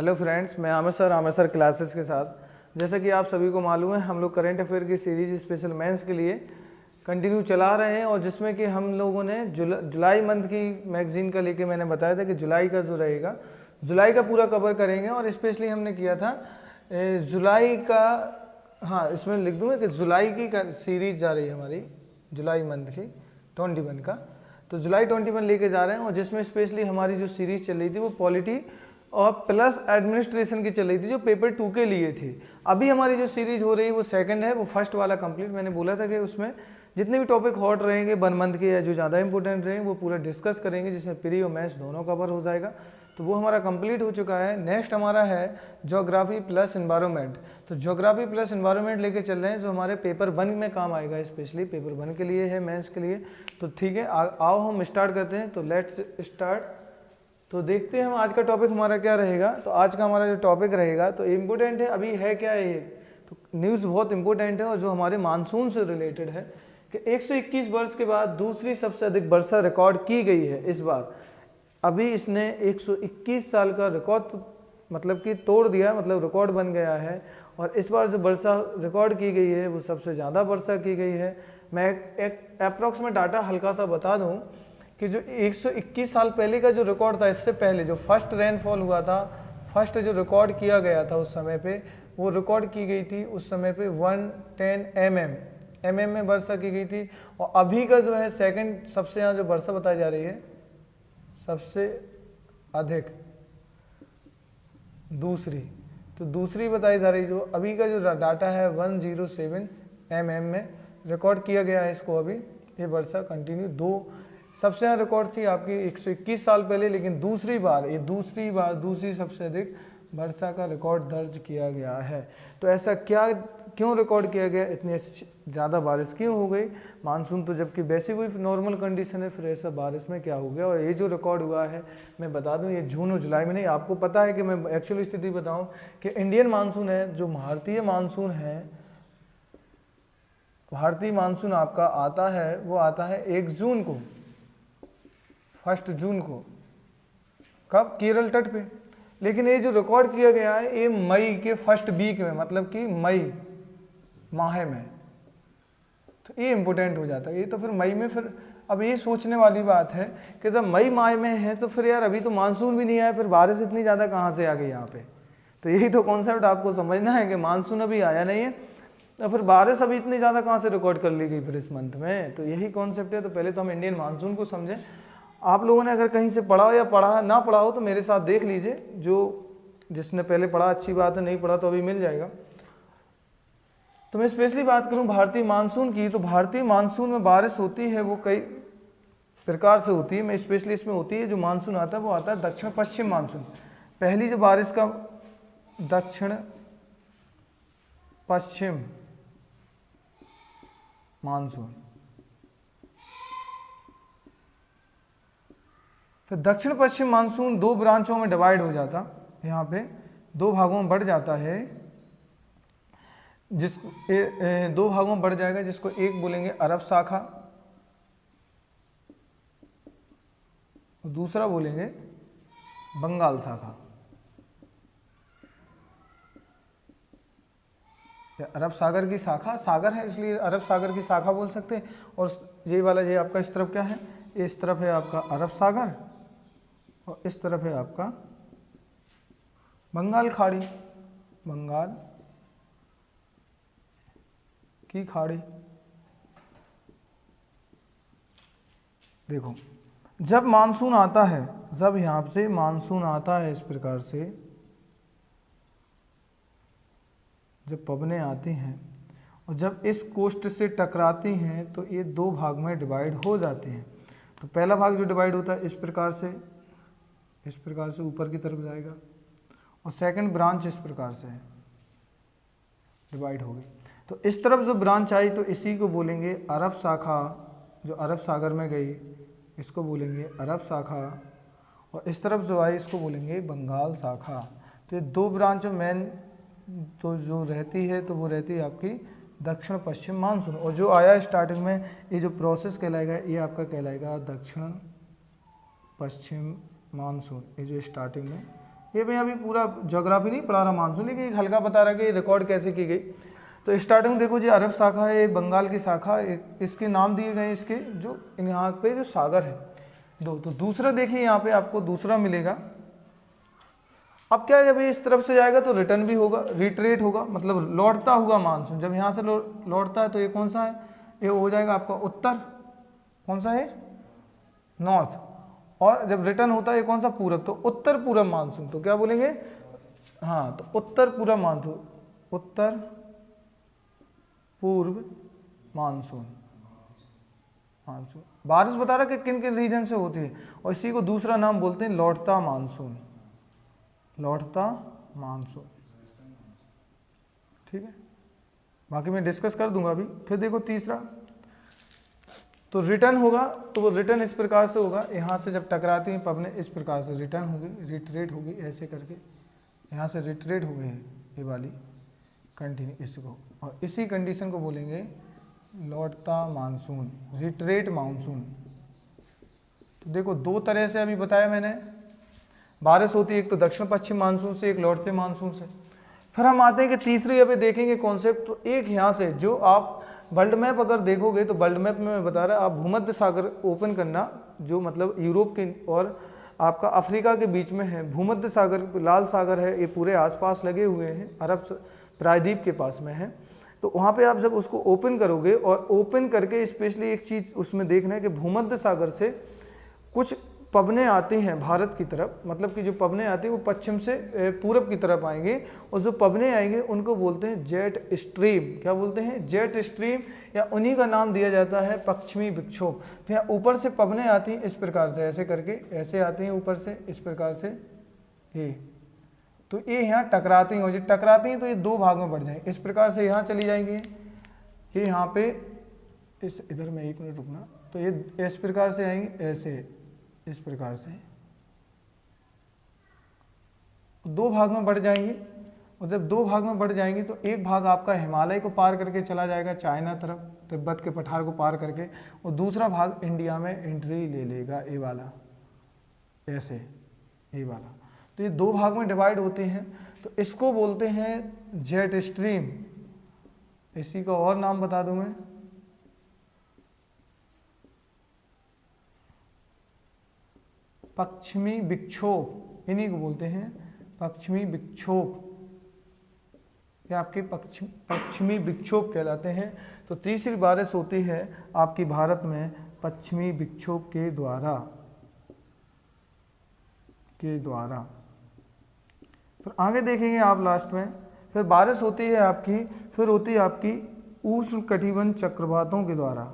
Hello friends, मैं Aamir sir classes के साथ। जैसा कि आप सभी को मालूम है, हम लोग करंट अफेयर की सीरीज स्पेशल मेंस के लिए कंटिन्यू चला रहे हैं और जिसमें कि हम लोगों ने जुलाई मंथ की मैगजीन का लेके मैंने बताया था कि जुलाई का जो रहेगा, जुलाई का पूरा कवर करेंगे। और स्पेशली हमने किया था जुलाई का, हाँ इसमें लिख दूँगा कि जुलाई की सीरीज जा रही है हमारी जुलाई मंथ की 21 का, तो जुलाई 21 लेके जा रहे हैं। और जिसमें स्पेशली हमारी जो सीरीज चल रही थी वो पॉलिटी और प्लस एडमिनिस्ट्रेशन की चल रही थी, जो पेपर 2 के लिए थी। अभी हमारी जो सीरीज हो रही है वो सेकंड है, वो फर्स्ट वाला कंप्लीट। मैंने बोला था कि उसमें जितने भी टॉपिक हॉट रहेंगे 1 मंथ के या जो ज़्यादा इंपॉर्टेंट रहेंगे वो पूरा डिस्कस करेंगे, जिसमें प्री और मेंस दोनों कवर हो जाएगा। तो वो हमारा कंप्लीट हो चुका है। नेक्स्ट हमारा है ज्योग्राफी प्लस एनवायरनमेंट। तो ज्योग्राफी प्लस एनवायरनमेंट लेके चल रहे हैं, जो हमारे पेपर 1 में काम आएगा, स्पेशली पेपर 1 के लिए है, मेंस के लिए। तो ठीक है, आओ हम स्टार्ट करते हैं। तो लेट्स स्टार्ट। तो देखते हैं हम आज का टॉपिक हमारा क्या रहेगा। तो आज का हमारा जो टॉपिक रहेगा तो इम्पोर्टेंट है, अभी है क्या ये, तो न्यूज़ बहुत इंपॉर्टेंट है और जो हमारे मानसून से रिलेटेड है कि 121 वर्ष के बाद दूसरी सबसे अधिक वर्षा रिकॉर्ड की गई है इस बार। अभी इसने 121 साल का रिकॉर्ड मतलब कि तोड़ दिया, मतलब रिकॉर्ड बन गया है। और इस बार जो वर्षा रिकॉर्ड की गई है वो सबसे ज़्यादा वर्षा की गई है। मैं एक अप्रॉक्सीमेट डाटा हल्का सा बता दूं कि जो 121 साल पहले का जो रिकॉर्ड था, इससे पहले जो फर्स्ट रेनफॉल हुआ था, फर्स्ट जो रिकॉर्ड किया गया था उस समय पे, वो रिकॉर्ड की गई थी उस समय पे 110 mm में वर्षा की गई थी। और अभी का जो है सेकंड सबसे यहाँ जो वर्षा बताई जा रही है सबसे अधिक दूसरी, तो दूसरी बताई जा रही, जो अभी का जो डाटा है 107 mm में रिकॉर्ड किया गया है इसको। अभी ये वर्षा कंटिन्यू सबसे ज़्यादा रिकॉर्ड थी आपकी 121 साल पहले, लेकिन दूसरी सबसे अधिक वर्षा का रिकॉर्ड दर्ज किया गया है। तो ऐसा क्यों रिकॉर्ड किया गया, इतनी ज़्यादा बारिश क्यों हो गई? मानसून तो जबकि वैसी कोई नॉर्मल कंडीशन है, फिर ऐसा बारिश में क्या हो गया? और ये जो रिकॉर्ड हुआ है, मैं बता दूं, ये जून और जुलाई में नहीं। आपको पता है कि मैं एक्चुअली स्थिति बताऊं कि इंडियन मानसून है, जो भारतीय मानसून है, भारतीय मानसून आपका आता है, वो आता है 1 जून को, 1 जून को। कब? केरल तट पे। लेकिन ये जो रिकॉर्ड किया गया है ये मई के फर्स्ट वीक में, मतलब कि मई माह में। तो ये इम्पोर्टेंट हो जाता है ये। तो फिर मई में, फिर अब ये सोचने वाली बात है कि जब मई माह में है तो फिर यार अभी तो मानसून भी नहीं आया, फिर बारिश इतनी ज़्यादा कहाँ से आ गई यहाँ पे? तो यही तो कॉन्सेप्ट आपको समझना है कि मानसून अभी आया नहीं है, तो फिर बारिश अभी इतनी ज़्यादा कहाँ से रिकॉर्ड कर ली गई फिर इस मंथ में? तो यही कॉन्सेप्ट है। तो पहले तो हम इंडियन मानसून को समझें। आप लोगों ने अगर कहीं से पढ़ा हो या ना पढ़ा हो तो मेरे साथ देख लीजिए, जो जिसने पहले पढ़ा अच्छी बात है, नहीं पढ़ा तो अभी मिल जाएगा। तो मैं स्पेशली बात करूं भारतीय मानसून की, तो भारतीय मानसून में बारिश होती है वो कई प्रकार से होती है। मैं स्पेशली इसमें होती है, जो मानसून आता है वो आता है दक्षिण पश्चिम मानसून। पहली जो बारिश का दक्षिण पश्चिम मानसून, फिर दक्षिण पश्चिम मानसून 2 ब्रांचों में डिवाइड हो जाता, यहाँ पे 2 भागों में बढ़ जाता है, 2 भागों में बढ़ जाएगा, जिसको एक बोलेंगे अरब शाखा और दूसरा बोलेंगे बंगाल शाखा। अरब सागर की शाखा, सागर है इसलिए अरब सागर की शाखा बोल सकते हैं। और ये वाला, ये आपका इस तरफ क्या है, इस तरफ है आपका अरब सागर और इस तरफ है आपका बंगाल खाड़ी, बंगाल की खाड़ी। देखो, जब मानसून आता है, जब यहाँ से मानसून आता है इस प्रकार से, जब पवनें आती हैं और जब इस कोस्ट से टकराती हैं तो ये 2 भाग में डिवाइड हो जाते हैं। तो पहला भाग जो डिवाइड होता है इस प्रकार से ऊपर की तरफ जाएगा, और सेकंड ब्रांच इस प्रकार से डिवाइड हो गई। तो इस तरफ जो ब्रांच आई तो इसी को बोलेंगे अरब शाखा, जो अरब सागर में गई इसको बोलेंगे अरब शाखा, और इस तरफ जो आई इसको बोलेंगे बंगाल शाखा। तो ये 2 ब्रांच मेन तो जो रहती है, तो वो रहती है आपकी दक्षिण पश्चिम मानसून। और जो आया स्टार्टिंग में, ये जो प्रोसेस कहलाएगा ये आपका कहलाएगा दक्षिण पश्चिम मानसून। ये जो स्टार्टिंग में ये मैं अभी पूरा ज्योग्राफी नहीं पढ़ा रहा मानसून, लेकिन एक हल्का बता रहा कि रिकॉर्ड कैसे की गई। तो स्टार्टिंग देखो जी, अरब शाखा है, बंगाल की शाखा, इसके नाम दिए गए इसके, जो यहाँ पे जो सागर है दो। तो दूसरा देखिए यहाँ पे आपको दूसरा मिलेगा। अब क्या है, जब ये इस तरफ से जाएगा तो रिटर्न भी होगा, रिट्रेट होगा, मतलब लौटता हुआ मानसून। जब यहाँ से लौटता है तो ये कौन सा है, ये हो जाएगा आपका उत्तर, कौन सा है, नॉर्थ। और जब रिटर्न होता है ये कौन सा, पूरब, तो उत्तर पूरब मानसून। तो क्या बोलेंगे, हाँ, तो उत्तर पूरब मानसून, उत्तर पूर्व मानसून। मानसून बारिश बता रहा कि किन किन रीजन से होती है, और इसी को दूसरा नाम बोलते हैं लौटता मानसून, लौटता मानसून। ठीक है, बाकी मैं डिस्कस कर दूंगा अभी। फिर देखो तीसरा, तो रिटर्न होगा, तो वो रिटर्न इस प्रकार से होगा, यहाँ से जब टकराती हैं पवनें इस प्रकार से रिटर्न होगी, रिट्रेट होगी, ऐसे करके यहाँ से रिट्रेट हो गई है ये वाली कंटिन्यू इसको, और इसी कंडीशन को बोलेंगे लौटता मानसून, रिट्रेट मानसून। तो देखो दो तरह से अभी बताया मैंने, बारिश होती है एक तो दक्षिण पश्चिम मानसून से, एक लौटते मानसून से। फिर हम आते हैं कि तीसरी यहाँ पे देखेंगे कॉन्सेप्ट, तो एक यहाँ से जो आप वर्ल्ड मैप अगर देखोगे तो वर्ल्ड मैप में मैं बता रहा, आप भूमध्य सागर ओपन करना, जो मतलब यूरोप के और आपका अफ्रीका के बीच में है, भूमध्य सागर, लाल सागर है, ये पूरे आसपास लगे हुए हैं, अरब प्रायद्वीप के पास में है। तो वहाँ पे आप जब उसको ओपन करोगे, और ओपन करके स्पेशली एक चीज़ उसमें देखना है कि भूमध्य सागर से कुछ पवनें आती हैं भारत की तरफ, मतलब कि जो पवनें आती हैं वो पश्चिम से पूरब की तरफ आएंगे, और जो पवनें आएंगे उनको बोलते हैं जेट स्ट्रीम। क्या बोलते हैं, जेट स्ट्रीम, या उन्हीं का नाम दिया जाता है पश्चिमी विक्षोभ। तो यहाँ ऊपर से पवनें आती हैं इस प्रकार से, ऐसे करके ऐसे आती हैं ऊपर से इस प्रकार से, ये तो ये यहाँ टकराती हैं, और जब टकराती हैं तो ये दो भाग में बढ़ जाएंगे, इस प्रकार से यहाँ चली जाएंगी, ये यहाँ पे इस इधर में, एक मिनट रुकना, तो ये इस प्रकार से आएंगे, ऐसे इस प्रकार से दो भाग में बढ़ जाएंगी। और जब दो भाग में बढ़ जाएंगी तो एक भाग आपका हिमालय को पार करके चला जाएगा चाइना तरफ, तिब्बत के पठार को पार करके, और दूसरा भाग इंडिया में एंट्री ले लेगा, ये वाला, ऐसे ये वाला। तो ये दो भाग में डिवाइड होते हैं, तो इसको बोलते हैं जेट स्ट्रीम। इसी का और नाम बता दूं मैं, पश्चिमी विक्षोभ, इन्हीं को बोलते हैं पश्चिमी विक्षोभ, ये आपके पश्चिमी विक्षोभ कहलाते हैं। तो तीसरी बारिश होती है आपकी भारत में पश्चिमी विक्षोभ के द्वारा, फिर आगे देखेंगे आप लास्ट में। फिर बारिश होती है आपकी, फिर होती है आपकी उष्ण कटिबंध चक्रवातों के द्वारा,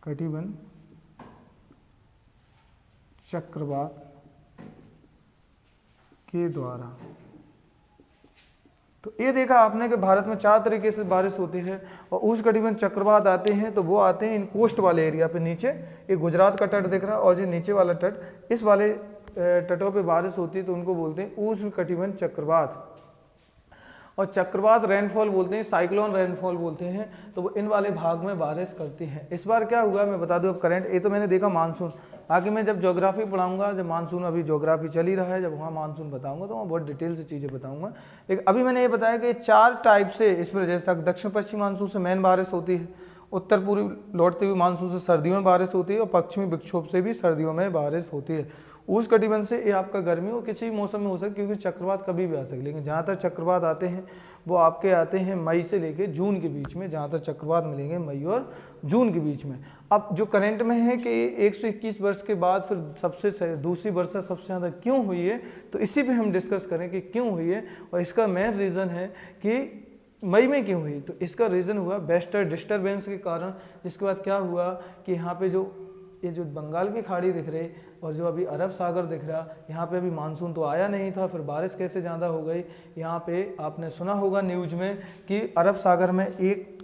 कटिबंध चक्रवात के द्वारा। तो ये देखा आपने कि भारत में 4 तरीके से बारिश होती है, और उष्णकटिबंध चक्रवात आते हैं तो वो आते हैं इन कोस्ट वाले एरिया पे, नीचे ये गुजरात का तट दिख रहा है, और जो नीचे वाला तट, इस वाले तटों पे बारिश होती है तो उनको बोलते हैं उष्णकटिबंध चक्रवात। और चक्रवात रेनफॉल बोलते हैं, साइक्लोन रेनफॉल बोलते हैं, तो वो इन वाले भाग में बारिश करती हैं। इस बार क्या हुआ मैं बता दूं, अब करंट, ये तो मैंने देखा मानसून, आगे मैं जब ज्योग्राफी पढ़ाऊंगा, जब मानसून, अभी ज्योग्राफी चल ही रहा है, जब वहाँ मानसून बताऊंगा तो वहाँ बहुत डिटेल से चीज़ें बताऊंगा। लेकिन अभी मैंने ये बताया कि 4 टाइप से इस पर, जैसे तक दक्षिण पश्चिम मानसून से मेन बारिश होती है, उत्तर पूर्वी लौटते हुए मानसून से सर्दियों में बारिश होती है, और पश्चिमी विक्षोभ से भी सर्दियों में बारिश होती है। उष्णकटिबंध से ये आपका गर्मी हो किसी भी मौसम में हो सकती है, क्योंकि चक्रवात कभी भी आ सकते, लेकिन जहाँ तक चक्रवात आते हैं वो आपके आते हैं मई से लेके जून के बीच में, जहाँ तक चक्रवात मिलेंगे मई और जून के बीच में। अब जो करंट में है कि 121 वर्ष के बाद फिर सबसे दूसरी वर्षा सबसे ज़्यादा क्यों हुई है, तो इसी पे हम डिस्कस करें कि क्यों हुई है, और इसका मेन रीज़न है कि मई में क्यों हुई। तो इसका रीज़न हुआ वेस्टर्न डिस्टर्बेंस के कारण। इसके बाद क्या हुआ कि यहाँ पे ये जो बंगाल की खाड़ी दिख रही और जो अभी अरब सागर दिख रहा, यहाँ पे अभी मानसून तो आया नहीं था, फिर बारिश कैसे ज़्यादा हो गई। यहाँ पे आपने सुना होगा न्यूज में कि अरब सागर में एक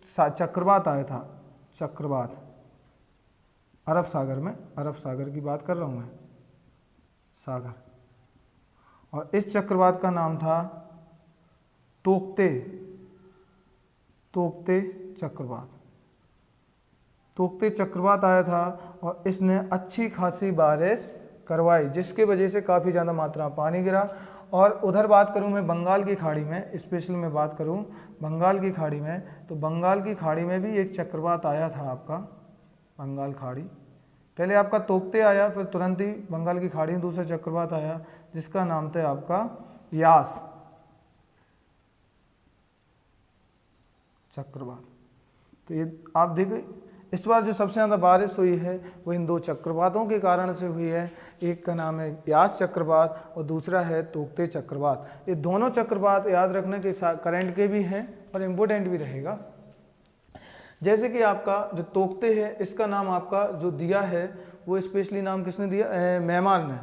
चक्रवात आया था, चक्रवात अरब सागर में, अरब सागर की बात कर रहा हूँ मैं, सागर, और इस चक्रवात का नाम था तोकते चक्रवात। तोकते चक्रवात आया था और इसने अच्छी खासी बारिश करवाई, जिसके वजह से काफ़ी ज़्यादा मात्रा में पानी गिरा। और उधर बात करूं मैं बंगाल की खाड़ी में, स्पेशल मैं बात करूं बंगाल की खाड़ी में, तो बंगाल की खाड़ी में भी एक चक्रवात आया था आपका, बंगाल खाड़ी। पहले आपका तोकते आया, फिर तुरंत ही बंगाल की खाड़ी में दूसरा चक्रवात आया जिसका नाम था आपका यास चक्रवात। तो ये आप देखो, इस बार जो सबसे ज़्यादा बारिश हुई है वो इन दो चक्रवातों के कारण से हुई है। एक का नाम है यास चक्रवात और दूसरा है तोकते चक्रवात। ये दोनों चक्रवात याद रखने के करंट के भी हैं और इम्पोर्टेंट भी रहेगा। जैसे कि आपका जो तोकते है, इसका नाम आपका जो दिया है वो स्पेशली नाम किसने दिया, मेहमान ने।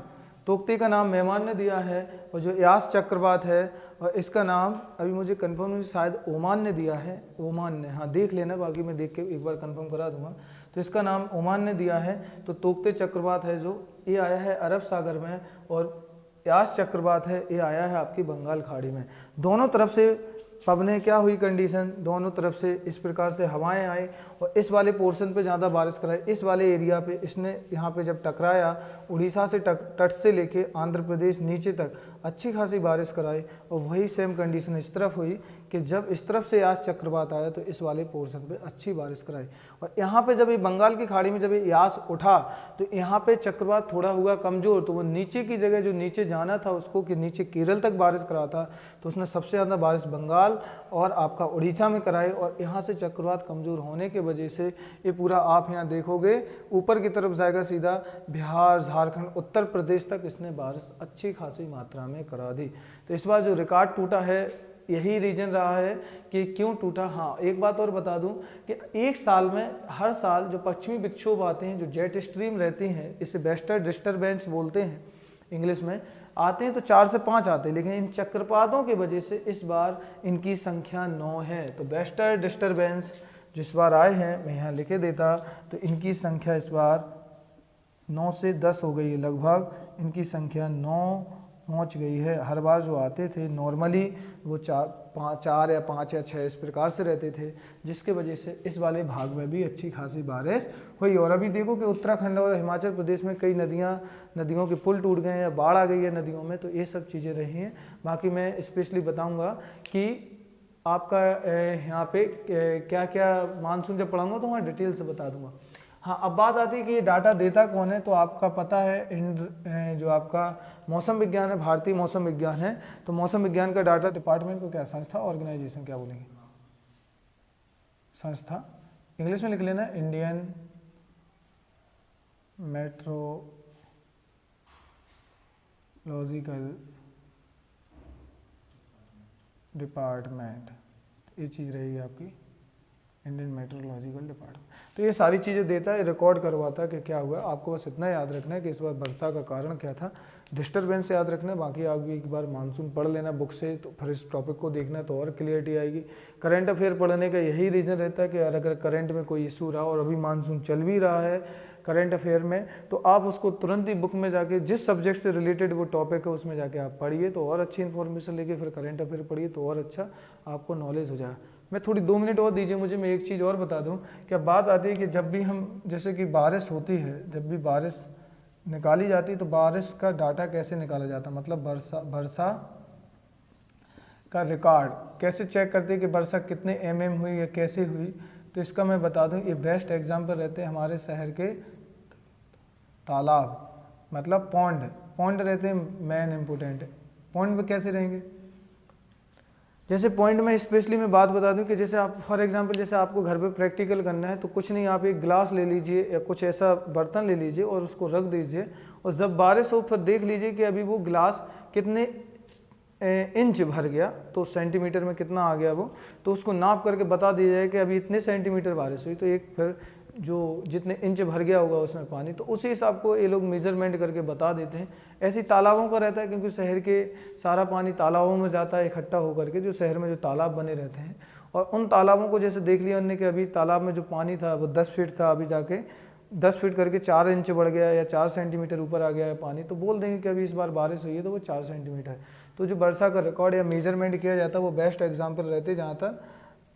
तोकते का नाम मेहमान ने दिया है। और जो यास चक्रवात है और इसका नाम अभी मुझे कंफर्म नहीं, शायद ओमान ने दिया है, ओमान ने, हाँ देख लेना, बाकी मैं देख के एक बार कंफर्म करा दूंगा। तो इसका नाम ओमान ने दिया है। तो तोकते चक्रवात है जो ये आया है अरब सागर में, और यास चक्रवात है ये आया है आपकी बंगाल खाड़ी में। दोनों तरफ से पबने क्या हुई कंडीशन, दोनों तरफ से इस प्रकार से हवाएं आई और इस वाले पोर्शन पे ज़्यादा बारिश कराई। इस वाले एरिया पे इसने यहाँ पे जब टकराया, उड़ीसा से तट से लेके आंध्र प्रदेश नीचे तक अच्छी खासी बारिश कराई। और वही सेम कंडीशन इस तरफ हुई कि जब इस तरफ से यास चक्रवात आया तो इस वाले पोर्शन पे अच्छी बारिश कराई। और यहाँ पे जब ये बंगाल की खाड़ी में जब ये यास उठा तो यहाँ पे चक्रवात थोड़ा हुआ कमज़ोर, तो वो नीचे की जगह जो नीचे जाना था उसको, कि नीचे केरल तक बारिश करा था, तो उसने सबसे ज़्यादा बारिश बंगाल और आपका उड़ीसा में कराई। और यहाँ से चक्रवात कमज़ोर होने के वजह से ये पूरा आप यहाँ देखोगे ऊपर की तरफ जाएगा, सीधा बिहार, झारखंड, उत्तर प्रदेश तक इसने बारिश अच्छी खासी मात्रा में करा दी। तो इस बार जो रिकॉर्ड टूटा है यही रीजन रहा है कि क्यों टूटा। हाँ, एक बात और बता दूं कि एक साल में, हर साल जो पश्चिमी विक्षोभ आते हैं, जो जेट स्ट्रीम रहती हैं, इसे वेस्टर्न डिस्टर्बेंस बोलते हैं इंग्लिश में, आते हैं तो 4 से 5 आते हैं, लेकिन इन चक्रपातों की वजह से इस बार इनकी संख्या 9 है। तो वेस्टर्न डिस्टर्बेंस जिस बार आए हैं, मैं यहाँ लिखे देता, तो इनकी संख्या इस बार 9 से 10 हो गई है लगभग, इनकी संख्या 9 पहुँच गई है। हर बार जो आते थे नॉर्मली वो 4 या 5 या 6 इस प्रकार से रहते थे, जिसके वजह से इस वाले भाग में भी अच्छी खासी बारिश हुई। और अभी देखो कि उत्तराखंड और हिमाचल प्रदेश में कई नदियों के पुल टूट गए हैं या बाढ़ आ गई है नदियों में, तो ये सब चीज़ें रही हैं। बाकी मैं स्पेशली बताऊँगा कि आपका यहाँ पे क्या क्या मानसून जब पढ़ाऊँगा तो वहाँ डिटेल से बता दूँगा। हाँ, अब बात आती है कि ये डाटा देता कौन है, तो आपका पता है जो आपका मौसम विज्ञान है, भारतीय मौसम विज्ञान है। तो मौसम विज्ञान का डाटा डिपार्टमेंट को क्या, संस्था, ऑर्गेनाइजेशन क्या बोलेंगे, संस्था, इंग्लिश में लिख लेना, इंडियन मेट्रोलॉजिकल डिपार्टमेंट, ये चीज़ रहेगी आपकी, इंडियन मेट्रोलॉजिकल डिपार्टमेंट। तो ये सारी चीज़ें देता है, रिकॉर्ड करवाता है कि क्या हुआ। आपको बस इतना याद रखना है कि इस बार वर्षा का कारण क्या था, डिस्टर्बेंस याद रखना है। बाकी आप भी एक बार मानसून पढ़ लेना बुक से, तो फिर इस टॉपिक को देखना तो और क्लियरिटी आएगी। करंट अफेयर पढ़ने का यही रीज़न रहता है कि अगर करंट में कोई इशू रहा और अभी मानसून चल भी रहा है करंट अफेयर में, तो आप उसको तुरंत ही बुक में जाके जिस सब्जेक्ट से रिलेटेड वो टॉपिक है उसमें जाके आप पढ़िए, तो और अच्छी इन्फॉर्मेशन लेके फिर करंट अफेयर पढ़िए तो और अच्छा आपको नॉलेज हो जाए। मैं थोड़ी 2 मिनट और दीजिए मुझे, मैं एक चीज़ और बता दूं। क्या बात आती है कि जब भी हम, जैसे कि बारिश होती है, जब भी बारिश निकाली जाती है तो बारिश का डाटा कैसे निकाला जाता है, मतलब वर्षा का रिकॉर्ड कैसे चेक करते हैं कि वर्षा कितने mm हुई या कैसे हुई। तो इसका मैं बता दूं, ये बेस्ट एग्जाम्पल रहते हैं हमारे शहर के तालाब, मतलब पॉन्ड रहते हैं, मेन इम्पोर्टेंट। पॉन्ड में कैसे रहेंगे, जैसे पॉइंट में स्पेशली मैं बात बता दूं कि जैसे आप फॉर एग्जांपल, जैसे आपको घर पे प्रैक्टिकल करना है तो कुछ नहीं, आप एक गिलास ले लीजिए या कुछ ऐसा बर्तन ले लीजिए और उसको रख दीजिए, और जब बारिश हो फिर देख लीजिए कि अभी वो गिलास कितने इंच भर गया, तो सेंटीमीटर में कितना आ गया वो, तो उसको नाप करके बता दिया जाए कि अभी इतने सेंटीमीटर बारिश हुई, तो एक फिर जो जितने इंच भर गया होगा उसमें पानी, तो उसी हिसाब को ये लोग मेजरमेंट करके बता देते हैं। ऐसी तालाबों का रहता है, क्योंकि शहर के सारा पानी तालाबों में जाता है इकट्ठा होकर के, जो शहर में जो तालाब बने रहते हैं, और उन तालाबों को जैसे देख लिया उन्होंने कि अभी तालाब में जो पानी था वो 10 फीट था, अभी जाके 10 फीट करके 4 इंच बढ़ गया या 4 सेंटीमीटर ऊपर आ गया है पानी, तो बोल देंगे कि अभी इस बार बारिश हुई है तो वो 4 सेंटीमीटर। तो जो वर्षा का रिकॉर्ड या मेजरमेंट किया जाता है वो बेस्ट एग्जाम्पल रहते हैं जहाँ तक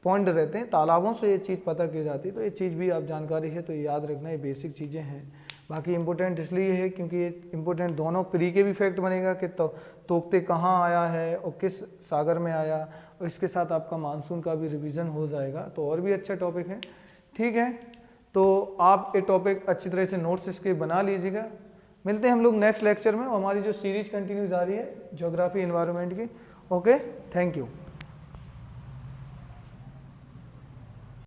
पॉइंट रहते हैं, तालाबों से ये चीज़ पता की जाती है। तो ये चीज़ भी आप जानकारी है तो याद रखना, ये बेसिक चीज़ें हैं। बाकी इम्पोर्टेंट इसलिए है क्योंकि ये इम्पोर्टेंट दोनों प्री के भी फैक्ट बनेगा कि तोकते कहाँ आया है और किस सागर में आया, और इसके साथ आपका मानसून का भी रिवीजन हो जाएगा, तो और भी अच्छा टॉपिक है। ठीक है, तो आप ये टॉपिक अच्छी तरह से नोट्स इसके बना लीजिएगा। मिलते हैं हम लोग नेक्स्ट लेक्चर में, और हमारी जो सीरीज कंटिन्यू जा रही है ज्योग्राफी एनवायरनमेंट की। Okay, thank you.